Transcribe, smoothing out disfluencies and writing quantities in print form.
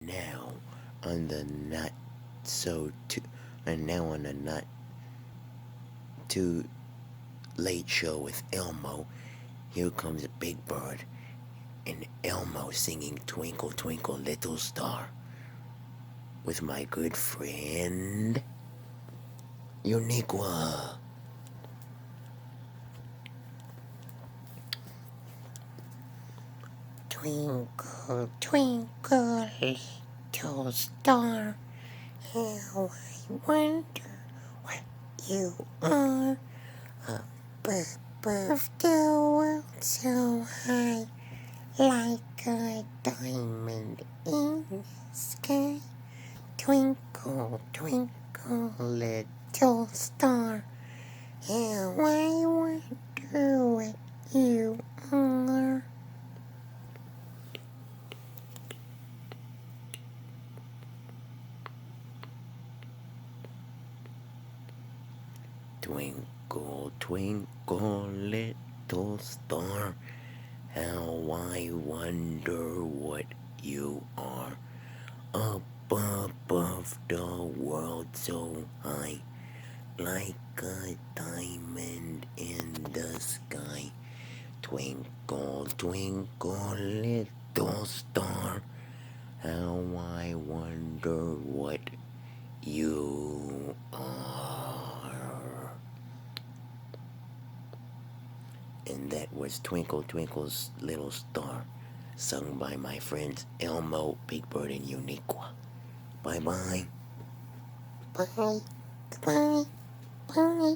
Now on the not so too and now on the not too late show with Elmo, here comes a Big Bird and Elmo singing Twinkle Twinkle Little Star with my good friend Uniqua. Twinkle, twinkle, little star, how I wonder what you are. Above the world so high, like a diamond in the sky. Twinkle, twinkle, little star, how I wonder what you are. Twinkle, twinkle, little star, how I wonder what you are. Up above the world so high, like a diamond in the sky. Twinkle, twinkle, little star, how I wonder what you are. And that was Twinkle Twinkle's Little Star, sung by my friends Elmo, Big Bird, and Uniqua. Bye-bye. Bye, bye, bye.